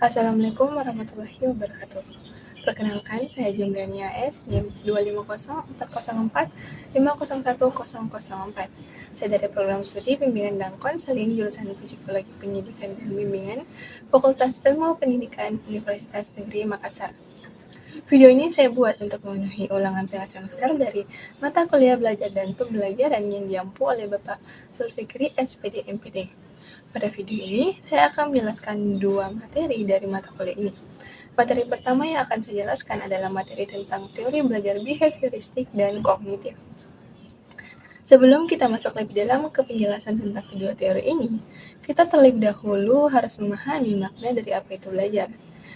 Assalamualaikum warahmatullahi wabarakatuh. Perkenalkan, saya Jumriani AS, NIM 2504045010004. Saya dari program studi Bimbingan dan Konseling jurusan Psikologi Pendidikan dan Bimbingan, Fakultas Ilmu Pendidikan Universitas Negeri Makassar. Video ini saya buat untuk memenuhi ulangan tengah semester dari mata kuliah belajar dan pembelajaran yang diampu oleh Bapak Zulfikri SPD MPD. Pada video ini, saya akan menjelaskan dua materi dari mata kuliah ini. Materi pertama yang akan saya jelaskan adalah materi tentang teori belajar behavioristik dan kognitif. Sebelum kita masuk lebih dalam ke penjelasan tentang kedua teori ini, kita terlebih dahulu harus memahami makna dari apa itu belajar.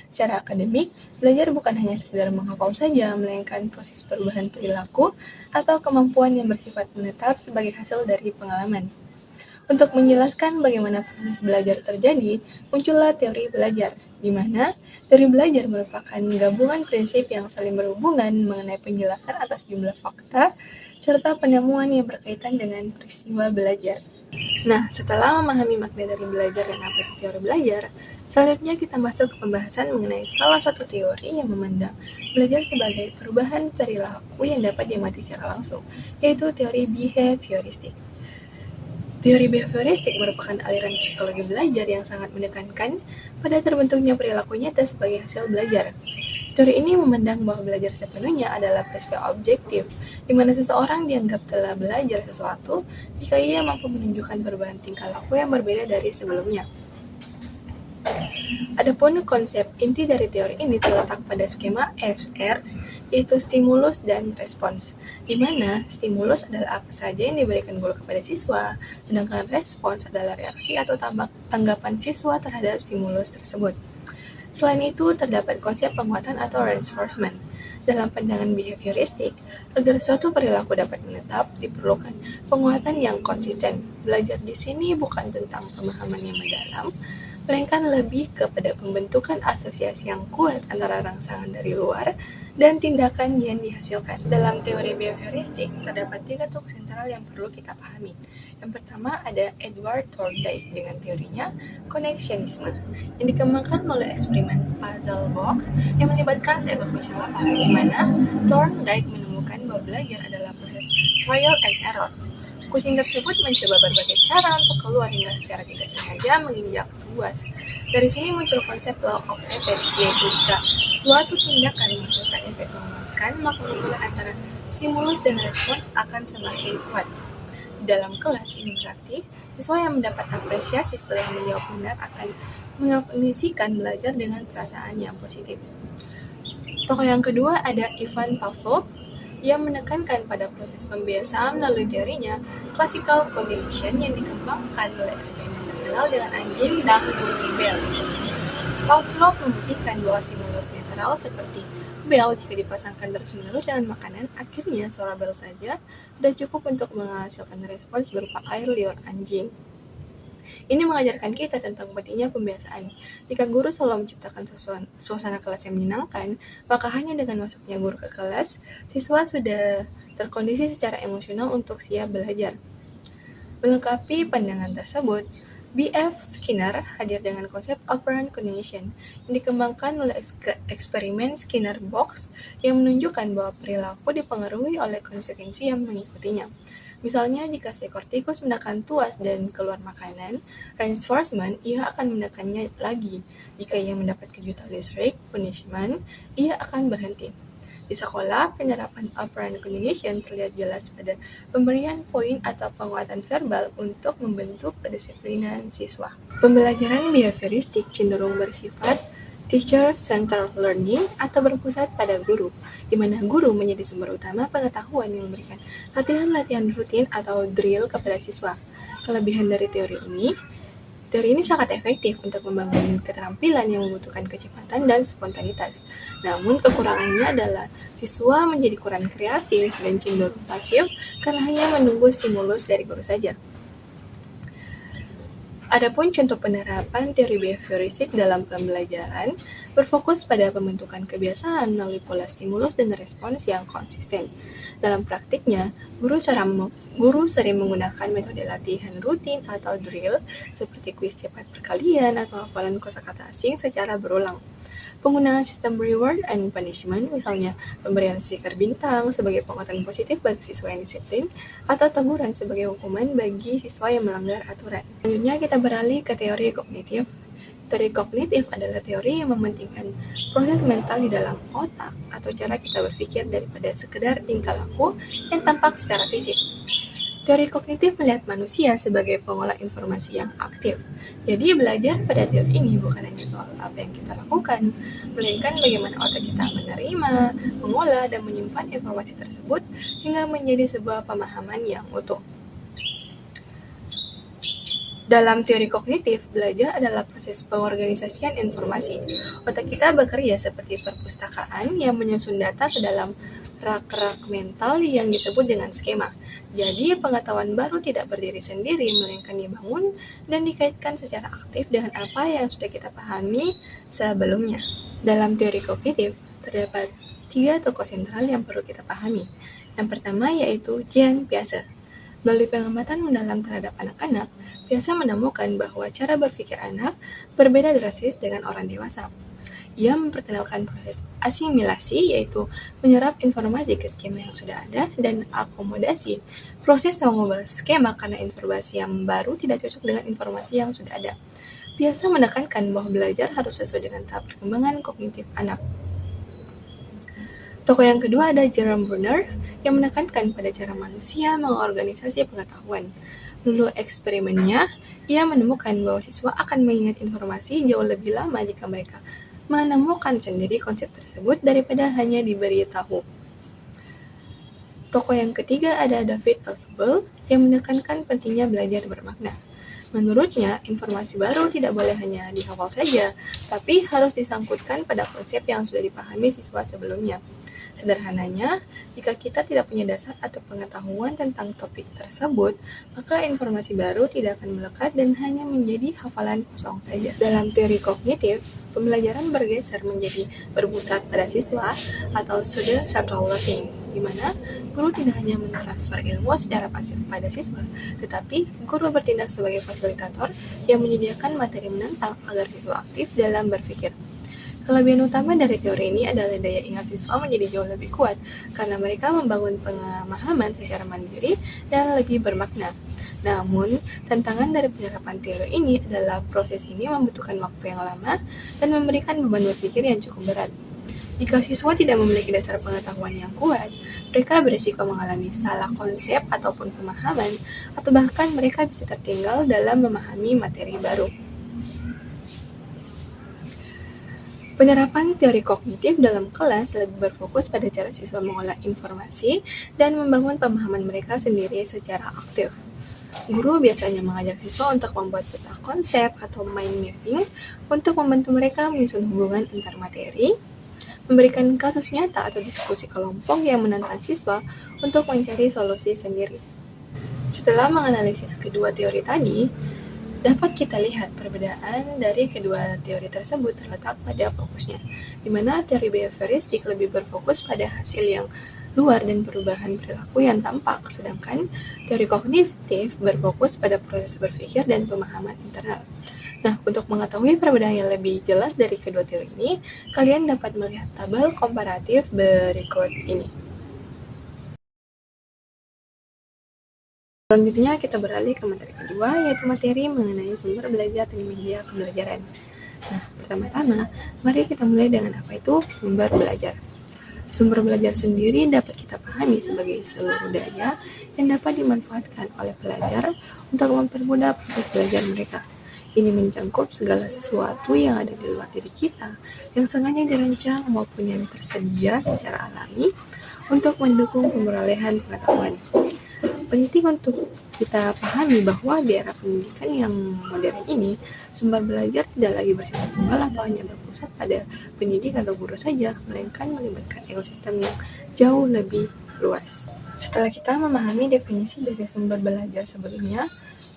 Secara akademik, belajar bukan hanya sekedar menghafal saja, melainkan proses perubahan perilaku atau kemampuan yang bersifat menetap sebagai hasil dari pengalaman. Untuk menjelaskan bagaimana proses belajar terjadi, muncullah teori belajar, di mana teori belajar merupakan gabungan prinsip yang saling berhubungan mengenai penjelasan atas jumlah fakta, serta penemuan yang berkaitan dengan peristiwa belajar. Nah, setelah memahami makna dari belajar dan apa itu teori belajar, selanjutnya kita masuk ke pembahasan mengenai salah satu teori yang memandang belajar sebagai perubahan perilaku yang dapat diamati secara langsung, yaitu teori behavioristik. Teori behavioristik merupakan aliran psikologi belajar yang sangat menekankan pada terbentuknya perilaku nyata sebagai hasil belajar. Teori ini memandang bahwa belajar sepenuhnya adalah peristiwa objektif, di mana seseorang dianggap telah belajar sesuatu jika ia mampu menunjukkan perubahan tingkah laku yang berbeda dari sebelumnya. Adapun konsep inti dari teori ini terletak pada skema SR, yaitu stimulus dan respons, di mana stimulus adalah apa saja yang diberikan guru kepada siswa, sedangkan respons adalah reaksi atau tanggapan siswa terhadap stimulus tersebut. Selain itu, terdapat konsep penguatan atau reinforcement. Dalam pandangan behavioristik, agar suatu perilaku dapat menetap, diperlukan penguatan yang konsisten. Belajar di sini bukan tentang pemahaman yang mendalam, melainkan lebih kepada pembentukan asosiasi yang kuat antara rangsangan dari luar dan tindakan yang dihasilkan. Dalam teori behavioristik, terdapat 3 topik sentral yang perlu kita pahami. Yang pertama ada Edward Thorndike dengan teorinya koneksionisme, yang dikembangkan melalui eksperimen puzzle box yang melibatkan seekor kucing lapar, di mana Thorndike menemukan bahwa belajar adalah proses trial and error. Kucing tersebut mencoba berbagai cara untuk keluar hingga secara tidak sengaja menginjak tuas. Dari sini muncul konsep law of effect, yaitu jika suatu tindakan menghasilkan efek memuaskan, maka hubungan antara stimulus dan respons akan semakin kuat. Di dalam kelas ini berarti, siswa yang mendapat apresiasi setelah menjawab benar akan mengkondisikan belajar dengan perasaan yang positif. Tokoh yang kedua ada Ivan Pavlov, yang menekankan pada proses pembiasaan melalui teorinya classical cognition yang dikembangkan oleh eksperimen terkenal dengan anjing dan bunyi bel. Pavlov membuktikan bahwa stimulus netral seperti bel jika dipasangkan terus-menerus dengan makanan, akhirnya suara bel saja sudah cukup untuk menghasilkan respons berupa air liur anjing. Ini mengajarkan kita tentang pentingnya pembiasaan. Jika guru selalu menciptakan suasana kelas yang menyenangkan, maka hanya dengan masuknya guru ke kelas, siswa sudah terkondisi secara emosional untuk siap belajar. Melengkapi pandangan tersebut, B.F. Skinner hadir dengan konsep operant cognition yang dikembangkan oleh eksperimen Skinner Box yang menunjukkan bahwa perilaku dipengaruhi oleh konsekuensi yang mengikutinya. Misalnya, jika seekor tikus menekan tuas dan keluar makanan, reinforcement, ia akan menekannya lagi. Jika ia mendapat kejutan listrik, punishment, ia akan berhenti. Di sekolah, penyerapan operant cognition terlihat jelas pada pemberian poin atau penguatan verbal untuk membentuk kedisiplinan siswa. Pembelajaran behavioristik cenderung bersifat teacher-centered learning atau berpusat pada guru, di mana guru menjadi sumber utama pengetahuan yang memberikan latihan-latihan rutin atau drill kepada siswa. Kelebihan dari teori ini sangat efektif untuk membangun keterampilan yang membutuhkan kecepatan dan spontanitas. Namun kekurangannya adalah siswa menjadi kurang kreatif dan cenderung pasif karena hanya menunggu stimulus dari guru saja. Adapun contoh penerapan teori behavioristik dalam pembelajaran berfokus pada pembentukan kebiasaan melalui pola stimulus dan respons yang konsisten. Dalam praktiknya, guru sering menggunakan metode latihan rutin atau drill seperti kuis cepat perkalian atau hafalan kosakata asing secara berulang. Penggunaan sistem reward and punishment, misalnya pemberian stiker bintang sebagai penguatan positif bagi siswa yang disiplin, atau teguran sebagai hukuman bagi siswa yang melanggar aturan. Selanjutnya kita beralih ke teori kognitif. Teori kognitif adalah teori yang mementingkan proses mental di dalam otak atau cara kita berpikir daripada sekedar tingkah laku yang tampak secara fisik. Teori kognitif melihat manusia sebagai pengolah informasi yang aktif. Jadi belajar pada teori ini bukan hanya soal apa yang kita lakukan, melainkan bagaimana otak kita menerima, mengolah, dan menyimpan informasi tersebut hingga menjadi sebuah pemahaman yang utuh. Dalam teori kognitif, belajar adalah proses pengorganisasian informasi. Otak kita bekerja seperti perpustakaan yang menyusun data ke dalam rak-rak mental yang disebut dengan skema. Jadi, pengetahuan baru tidak berdiri sendiri, melainkan dibangun dan dikaitkan secara aktif dengan apa yang sudah kita pahami sebelumnya. Dalam teori kognitif, terdapat 3 tokoh sentral yang perlu kita pahami. Yang pertama yaitu Jean Piaget. Melalui pengamatan mendalam terhadap anak-anak, Piaget menemukan bahwa cara berpikir anak berbeda drastis dengan orang dewasa. Ia memperkenalkan proses asimilasi, yaitu menyerap informasi ke skema yang sudah ada, dan akomodasi, proses mengubah skema karena informasi yang baru tidak cocok dengan informasi yang sudah ada. Piaget menekankan bahwa belajar harus sesuai dengan tahap perkembangan kognitif anak. Tokoh yang kedua ada Jerome Bruner yang menekankan pada cara manusia mengorganisasi pengetahuan. Melalui eksperimennya, ia menemukan bahwa siswa akan mengingat informasi jauh lebih lama jika mereka menemukan sendiri konsep tersebut daripada hanya diberitahu. Tokoh yang ketiga ada David Ausubel yang menekankan pentingnya belajar bermakna. Menurutnya, informasi baru tidak boleh hanya dihafal saja, tapi harus disangkutkan pada konsep yang sudah dipahami siswa sebelumnya. Sederhananya, jika kita tidak punya dasar atau pengetahuan tentang topik tersebut, maka informasi baru tidak akan melekat dan hanya menjadi hafalan kosong saja. Dalam teori kognitif, pembelajaran bergeser menjadi berpusat pada siswa atau student-centered learning, di mana guru tidak hanya mentransfer ilmu secara pasif pada siswa, tetapi guru bertindak sebagai fasilitator yang menyediakan materi menantang agar siswa aktif dalam berpikir. Kelebihan utama dari teori ini adalah daya ingat siswa menjadi jauh lebih kuat karena mereka membangun pemahaman secara mandiri dan lebih bermakna. Namun, tantangan dari penerapan teori ini adalah proses ini membutuhkan waktu yang lama dan memberikan beban berpikir yang cukup berat. Jika siswa tidak memiliki dasar pengetahuan yang kuat, mereka berisiko mengalami salah konsep ataupun pemahaman, atau bahkan mereka bisa tertinggal dalam memahami materi baru. Penerapan teori kognitif dalam kelas lebih berfokus pada cara siswa mengolah informasi dan membangun pemahaman mereka sendiri secara aktif. Guru biasanya mengajak siswa untuk membuat peta konsep atau mind mapping untuk membantu mereka menyusun hubungan antar materi, memberikan kasus nyata atau diskusi kelompok yang menantang siswa untuk mencari solusi sendiri. Setelah menganalisis kedua teori tadi, dapat kita lihat perbedaan dari kedua teori tersebut terletak pada fokusnya, di mana teori behavioristik lebih berfokus pada hasil yang luar dan perubahan perilaku yang tampak, sedangkan teori kognitif berfokus pada proses berpikir dan pemahaman internal. Nah, untuk mengetahui perbedaan yang lebih jelas dari kedua teori ini, kalian dapat melihat tabel komparatif berikut ini. Selanjutnya kita beralih ke materi kedua, yaitu materi mengenai sumber belajar dan media pembelajaran. Nah, pertama-tama, mari kita mulai dengan apa itu sumber belajar. Sumber belajar sendiri dapat kita pahami sebagai seluruh daya yang dapat dimanfaatkan oleh pelajar untuk mempermudah proses belajar mereka. Ini mencakup segala sesuatu yang ada di luar diri kita, yang sengaja dirancang maupun yang tersedia secara alami untuk mendukung perolehan pengetahuan. Penting untuk kita pahami bahwa di era pendidikan yang modern ini, sumber belajar tidak lagi bersifat tunggal atau hanya berpusat pada pendidik atau guru saja, melainkan melibatkan ekosistem yang jauh lebih luas. Setelah kita memahami definisi dari sumber belajar sebelumnya,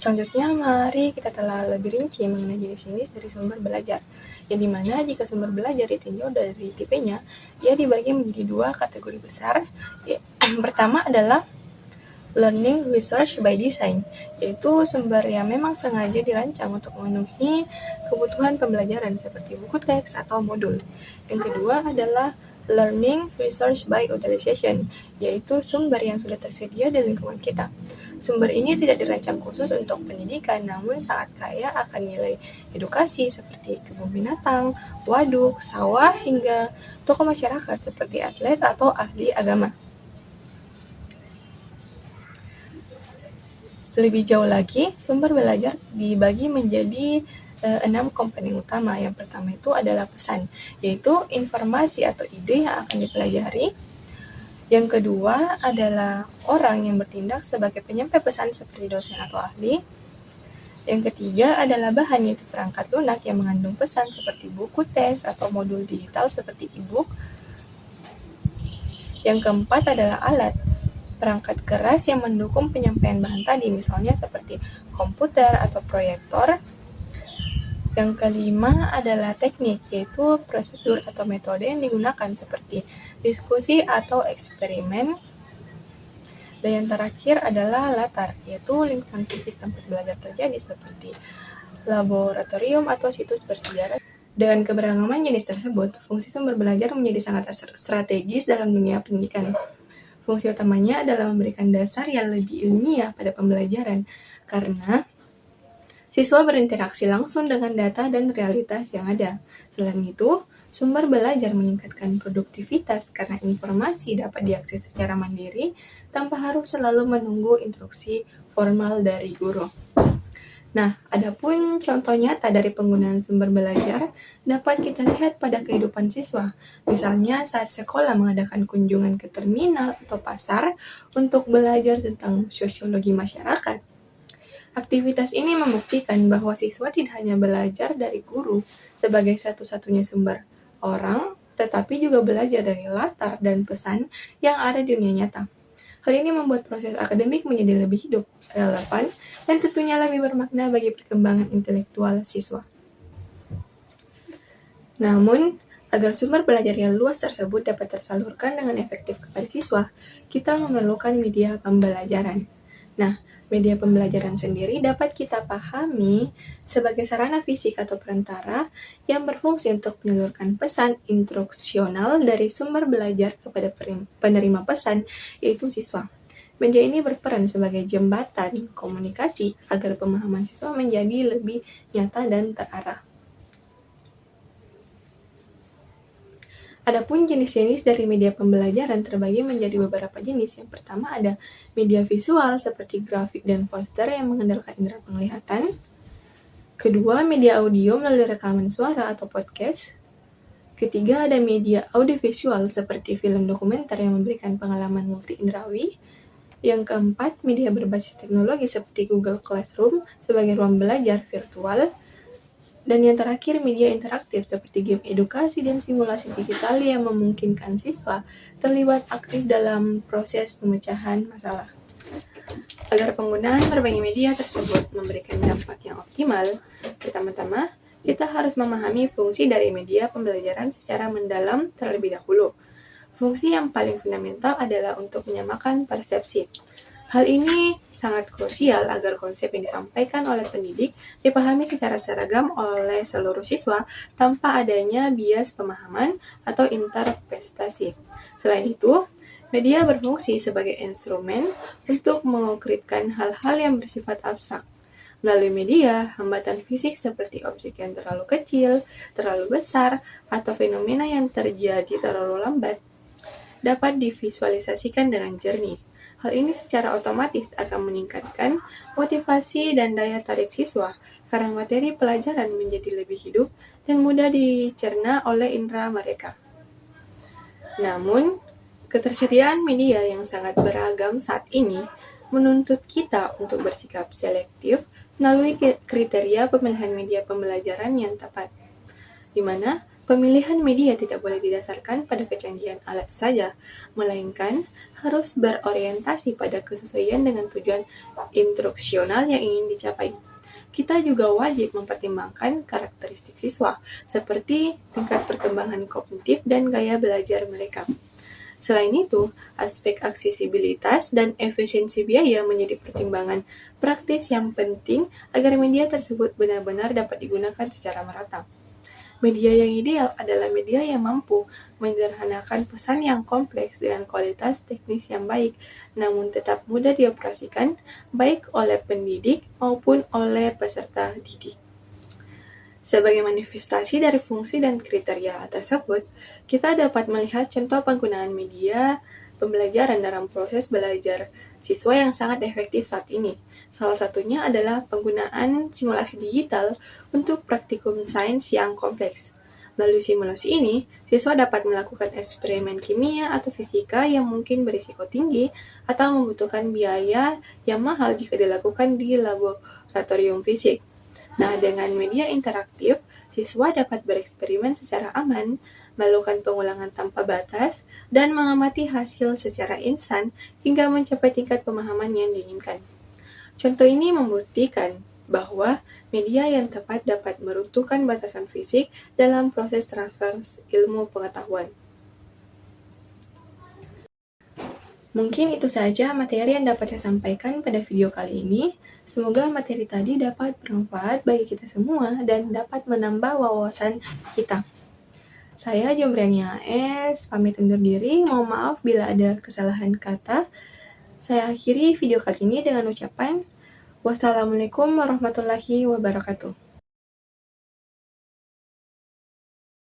Selanjutnya, mari kita telah lebih rinci mengenai jenis-jenis dari sumber belajar, yang dimana jika sumber belajar ditinjau dari tipenya, ia dibagi menjadi dua kategori besar. Yang pertama adalah learning research by design, yaitu sumber yang memang sengaja dirancang untuk memenuhi kebutuhan pembelajaran seperti buku teks atau modul. Yang kedua adalah learning research by utilization, yaitu sumber yang sudah tersedia di lingkungan kita. Sumber ini tidak dirancang khusus untuk pendidikan, namun sangat kaya akan nilai edukasi seperti kebun binatang, waduk, sawah, hingga tokoh masyarakat seperti atlet atau ahli agama. Lebih jauh lagi, sumber belajar dibagi menjadi 6 komponen utama. Yang pertama itu adalah pesan, yaitu informasi atau ide yang akan dipelajari. Yang kedua adalah orang yang bertindak sebagai penyampai pesan seperti dosen atau ahli. Yang ketiga adalah bahan, yaitu perangkat lunak yang mengandung pesan seperti buku teks atau modul digital seperti e-book. Yang keempat adalah alat, perangkat keras yang mendukung penyampaian bahan tadi, misalnya seperti komputer atau proyektor. Yang kelima adalah teknik, yaitu prosedur atau metode yang digunakan seperti diskusi atau eksperimen. Dan yang terakhir adalah latar, yaitu lingkungan fisik tempat belajar terjadi seperti laboratorium atau situs bersejarah. Dengan keberagaman jenis tersebut, fungsi sumber belajar menjadi sangat strategis dalam dunia pendidikan. Fungsi utamanya adalah memberikan dasar yang lebih ilmiah pada pembelajaran, karena siswa berinteraksi langsung dengan data dan realitas yang ada. Selain itu, sumber belajar meningkatkan produktivitas karena informasi dapat diakses secara mandiri tanpa harus selalu menunggu instruksi formal dari guru. Nah, adapun contoh nyata dari penggunaan sumber belajar dapat kita lihat pada kehidupan siswa. Misalnya saat sekolah mengadakan kunjungan ke terminal atau pasar untuk belajar tentang sosiologi masyarakat. Aktivitas ini membuktikan bahwa siswa tidak hanya belajar dari guru sebagai satu-satunya sumber orang, tetapi juga belajar dari latar dan pesan yang ada di dunia nyata. Hal ini membuat proses akademik menjadi lebih hidup, relevan, dan tentunya lebih bermakna bagi perkembangan intelektual siswa. Namun, agar sumber belajar yang luas tersebut dapat tersalurkan dengan efektif kepada siswa, kita memerlukan media pembelajaran. Nah, media pembelajaran sendiri dapat kita pahami sebagai sarana fisik atau perantara yang berfungsi untuk menyalurkan pesan instruksional dari sumber belajar kepada penerima pesan, yaitu siswa. Media ini berperan sebagai jembatan komunikasi agar pemahaman siswa menjadi lebih nyata dan terarah. Adapun jenis-jenis dari media pembelajaran terbagi menjadi beberapa jenis. Yang pertama ada media visual seperti grafik dan poster yang mengandalkan indera penglihatan. Kedua, media audio melalui rekaman suara atau podcast. Ketiga, ada media audiovisual seperti film dokumenter yang memberikan pengalaman multi indrawi. Yang keempat, media berbasis teknologi seperti Google Classroom sebagai ruang belajar virtual. Dan yang terakhir, media interaktif seperti game edukasi dan simulasi digital yang memungkinkan siswa terlibat aktif dalam proses pemecahan masalah. Agar penggunaan berbagai media tersebut memberikan dampak yang optimal, pertama-tama kita harus memahami fungsi dari media pembelajaran secara mendalam terlebih dahulu. Fungsi yang paling fundamental adalah untuk menyamakan persepsi. Hal ini sangat krusial agar konsep yang disampaikan oleh pendidik dipahami secara seragam oleh seluruh siswa tanpa adanya bias pemahaman atau interpretasi. Selain itu, media berfungsi sebagai instrumen untuk mengkonkretkan hal-hal yang bersifat abstrak. Melalui media, hambatan fisik seperti objek yang terlalu kecil, terlalu besar, atau fenomena yang terjadi terlalu lambat dapat divisualisasikan dengan jernih. Hal ini secara otomatis akan meningkatkan motivasi dan daya tarik siswa karena materi pelajaran menjadi lebih hidup dan mudah dicerna oleh indera mereka. Namun, ketersediaan media yang sangat beragam saat ini menuntut kita untuk bersikap selektif melalui kriteria pemilihan media pembelajaran yang tepat, di mana Pemilihan media tidak boleh didasarkan pada kecanggihan alat saja, melainkan harus berorientasi pada kesesuaian dengan tujuan instruksional yang ingin dicapai. Kita juga wajib mempertimbangkan karakteristik siswa, seperti tingkat perkembangan kognitif dan gaya belajar mereka. Selain itu, aspek aksesibilitas dan efisiensi biaya menjadi pertimbangan praktis yang penting agar media tersebut benar-benar dapat digunakan secara merata. Media yang ideal adalah media yang mampu menyederhanakan pesan yang kompleks dengan kualitas teknis yang baik, namun tetap mudah dioperasikan baik oleh pendidik maupun oleh peserta didik. Sebagai manifestasi dari fungsi dan kriteria tersebut, kita dapat melihat contoh penggunaan media pembelajaran dalam proses belajar siswa yang sangat efektif saat ini. Salah satunya adalah penggunaan simulasi digital untuk praktikum sains yang kompleks. Melalui simulasi ini, siswa dapat melakukan eksperimen kimia atau fisika yang mungkin berisiko tinggi atau membutuhkan biaya yang mahal jika dilakukan di laboratorium fisik. Nah, dengan media interaktif, siswa dapat bereksperimen secara aman, melakukan pengulangan tanpa batas, dan mengamati hasil secara instan hingga mencapai tingkat pemahaman yang diinginkan. Contoh ini membuktikan bahwa media yang tepat dapat meruntuhkan batasan fisik dalam proses transfer ilmu pengetahuan. Mungkin itu saja materi yang dapat saya sampaikan pada video kali ini. Semoga materi tadi dapat bermanfaat bagi kita semua dan dapat menambah wawasan kita. Saya Jombrania AS, pamit undur diri. Mohon maaf bila ada kesalahan kata. Saya akhiri video kali ini dengan ucapan wassalamualaikum warahmatullahi wabarakatuh.